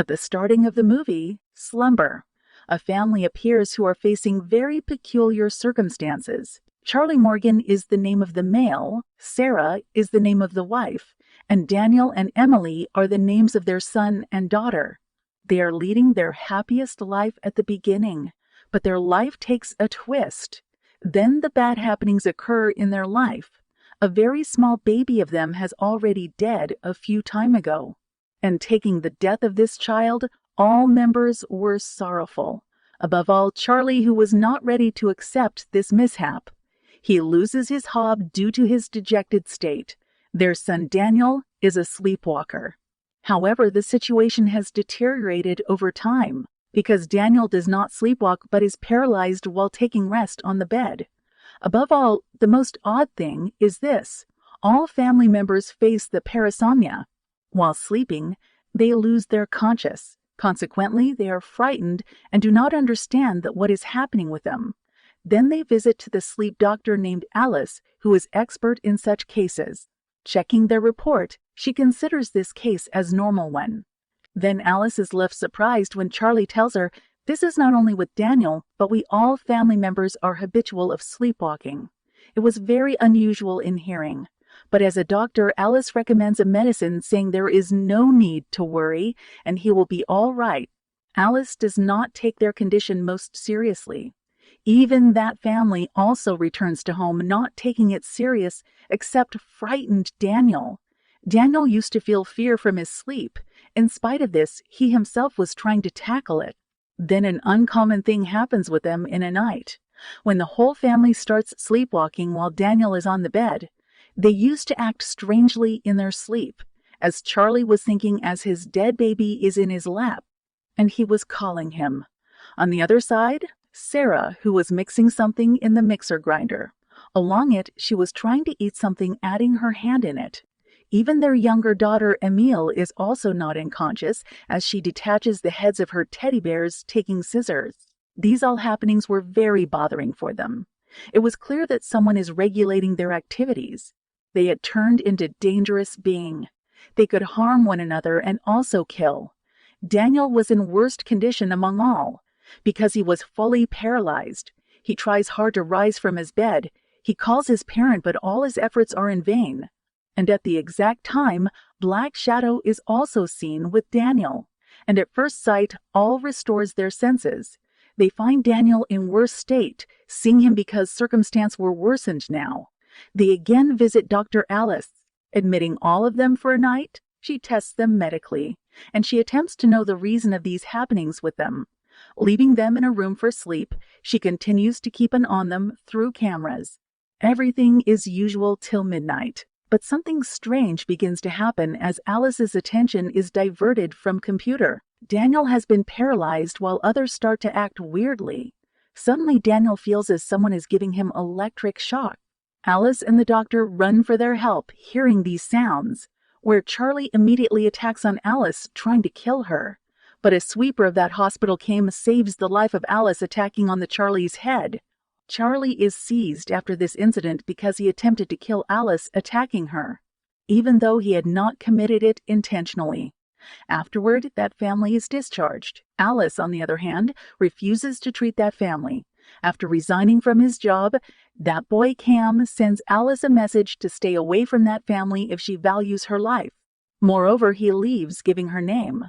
At the starting of the movie, Slumber, a family appears who are facing very peculiar circumstances. Charlie Morgan is the name of the male, Sarah is the name of the wife, and Daniel and Emily are the names of their son and daughter. They are leading their happiest life at the beginning, but their life takes a twist. Then the bad happenings occur in their life. A very small baby of them has already died a few time ago. And taking the death of this child, all members were sorrowful. Above all, Charlie, who was not ready to accept this mishap. He loses his job due to his dejected state. Their son Daniel is a sleepwalker. However, the situation has deteriorated over time because Daniel does not sleepwalk but is paralyzed while taking rest on the bed. Above all, the most odd thing is this. All family members face the parasomnia. While sleeping, they lose their conscience. Consequently, they are frightened and do not understand that what is happening with them. Then they visit to the sleep doctor named Alice, who is expert in such cases. Checking their report, she considers this case as normal one. Then Alice is left surprised when Charlie tells her, "This is not only with Daniel, but we all family members are habitual of sleepwalking." It was very unusual in hearing. But as a doctor, Alice recommends a medicine saying there is no need to worry and he will be all right. Alice does not take their condition most seriously. Even that family also returns to home not taking it serious except frightened Daniel. Daniel used to feel fear from his sleep. In spite of this, he himself was trying to tackle it. Then an uncommon thing happens with them in a night. When the whole family starts sleepwalking while Daniel is on the bed, they used to act strangely in their sleep, as Charlie was thinking as his dead baby is in his lap, and he was calling him. On the other side, Sarah, who was mixing something in the mixer grinder. Along it, she was trying to eat something, adding her hand in it. Even their younger daughter, Emile, is also not unconscious as she detaches the heads of her teddy bears, taking scissors. These all happenings were very bothering for them. It was clear that someone is regulating their activities. They had turned into dangerous beings. They could harm one another and also kill. Daniel was in worst condition among all, because he was fully paralyzed. He tries hard to rise from his bed. He calls his parent, but all his efforts are in vain. And at the exact time, Black Shadow is also seen with Daniel. And at first sight, all restores their senses. They find Daniel in worse state, seeing him because circumstances were worsened now. They again visit Dr. Alice. Admitting all of them for a night, she tests them medically, and she attempts to know the reason of these happenings with them. Leaving them in a room for sleep, she continues to keep an eye on them through cameras. Everything is usual till midnight, but something strange begins to happen as Alice's attention is diverted from computer. Daniel has been paralyzed while others start to act weirdly. Suddenly, Daniel feels as someone is giving him electric shock. Alice and the doctor run for their help, hearing these sounds, where Charlie immediately attacks on Alice, trying to kill her. But a sweeper of that hospital saves the life of Alice, attacking on the Charlie's head. Charlie is seized after this incident because he attempted to kill Alice, attacking her, even though he had not committed it intentionally. Afterward, that family is discharged. Alice, on the other hand, refuses to treat that family. After resigning from his job, that boy Cam sends Alice a message to stay away from that family if she values her life. Moreover, he leaves, giving her name.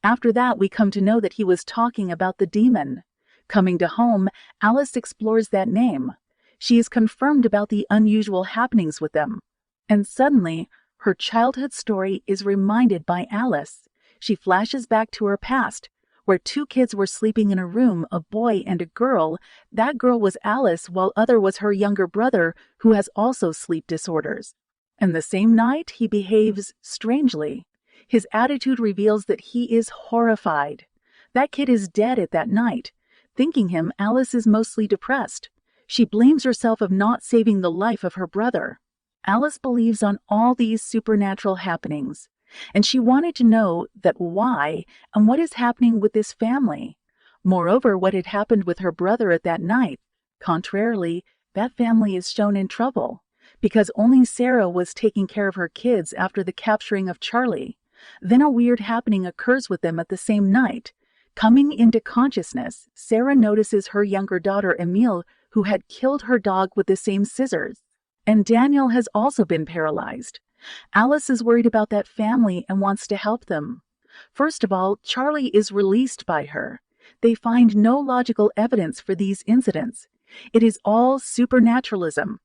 After that, we come to know that he was talking about the demon. Coming to home, Alice explores that name. She is confirmed about the unusual happenings with them. And suddenly, her childhood story is reminded by Alice. She flashes back to her past, where two kids were sleeping in a room, a boy and a girl. That girl was Alice, while other was her younger brother, who has also sleep disorders. And the same night, he behaves strangely. His attitude reveals that he is horrified. That kid is dead at that night. Thinking him, Alice is mostly depressed. She blames herself of not saving the life of her brother. Alice believes on all these supernatural happenings, and she wanted to know that why and what is happening with this family. Moreover, what had happened with her brother at that night. Contrarily, that family is shown in trouble, because only Sarah was taking care of her kids after the capturing of Charlie. Then a weird happening occurs with them at the same night. Coming into consciousness, Sarah notices her younger daughter Emile, who had killed her dog with the same scissors. And Daniel has also been paralyzed. Alice is worried about that family and wants to help them. First of all, Charlie is released by her. They find no logical evidence for these incidents. It is all supernaturalism.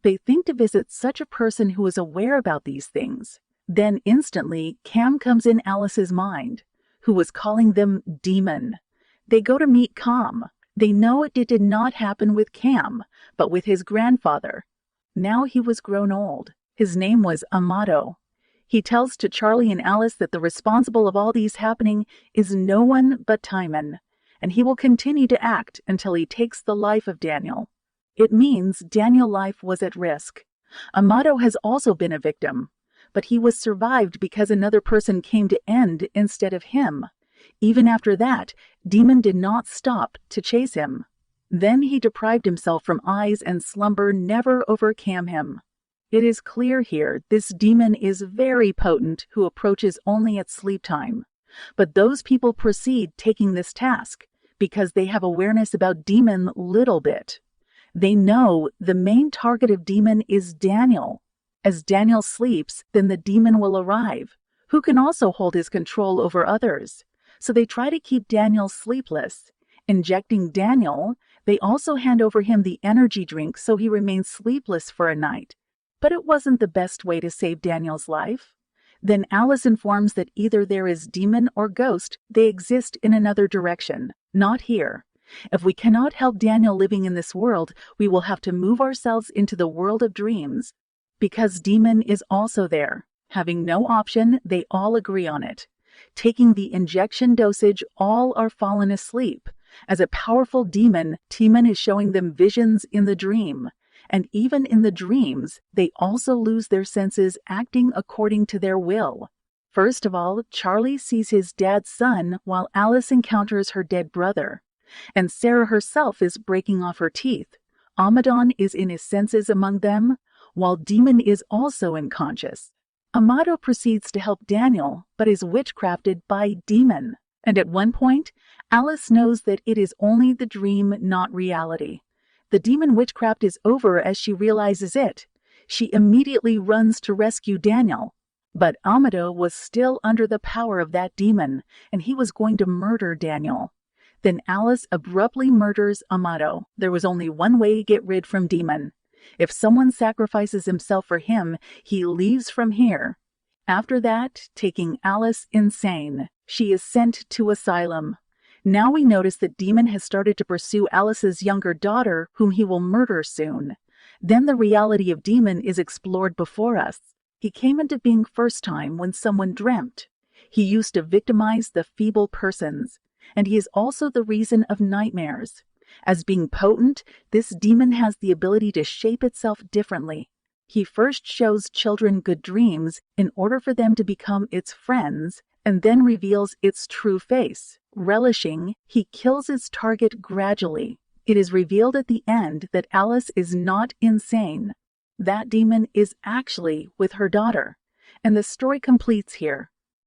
They think to visit such a person who is aware about these things. Then instantly, Cam comes in Alice's mind, who was calling them demon. They go to meet Cam. They know it did not happen with Cam, but with his grandfather. Now he was grown old. His name was Amado. He tells to Charlie and Alice that the responsible of all these happening is no one but Timon, and he will continue to act until he takes the life of Daniel. It means Daniel's life was at risk. Amado has also been a victim, but he was survived because another person came to end instead of him. Even after that, Demon did not stop to chase him. Then he deprived himself from eyes, and slumber never overcame him. It is clear here this demon is very potent who approaches only at sleep time. But those people proceed taking this task because they have awareness about demon little bit. They know the main target of demon is Daniel. As Daniel sleeps, then the demon will arrive, who can also hold his control over others. So they try to keep Daniel sleepless. Injecting Daniel, they also hand over him the energy drink so he remains sleepless for a night. But it wasn't the best way to save Daniel's life. Then Alice informs that either there is demon or ghost, they exist in another direction, not here. If we cannot help Daniel living in this world, we will have to move ourselves into the world of dreams. Because demon is also there. Having no option, they all agree on it. Taking the injection dosage, all are fallen asleep. As a powerful demon, Timon is showing them visions in the dream. And even in the dreams, they also lose their senses, acting according to their will. First of all, Charlie sees his dad's son while Alice encounters her dead brother. And Sarah herself is breaking off her teeth. Amadon is in his senses among them, while Demon is also unconscious. Amado proceeds to help Daniel, but is witchcrafted by Demon. And at one point, Alice knows that it is only the dream, not reality. The demon witchcraft is over as she realizes it. She immediately runs to rescue Daniel. But Amado was still under the power of that demon, and he was going to murder Daniel. Then Alice abruptly murders Amado. There was only one way to get rid from demon. If someone sacrifices himself for him, he leaves from here. After that, taking Alice insane, she is sent to asylum. Now we notice that Demon has started to pursue Alice's younger daughter, whom he will murder soon. Then the reality of Demon is explored before us. He came into being first time when someone dreamt. He used to victimize the feeble persons, and he is also the reason of nightmares. As being potent, this demon has the ability to shape itself differently. He first shows children good dreams in order for them to become its friends, and then reveals its true face. Relishing, he kills its target gradually. It is revealed at the end that Alice is not insane. That demon is actually with her daughter. And the story completes here.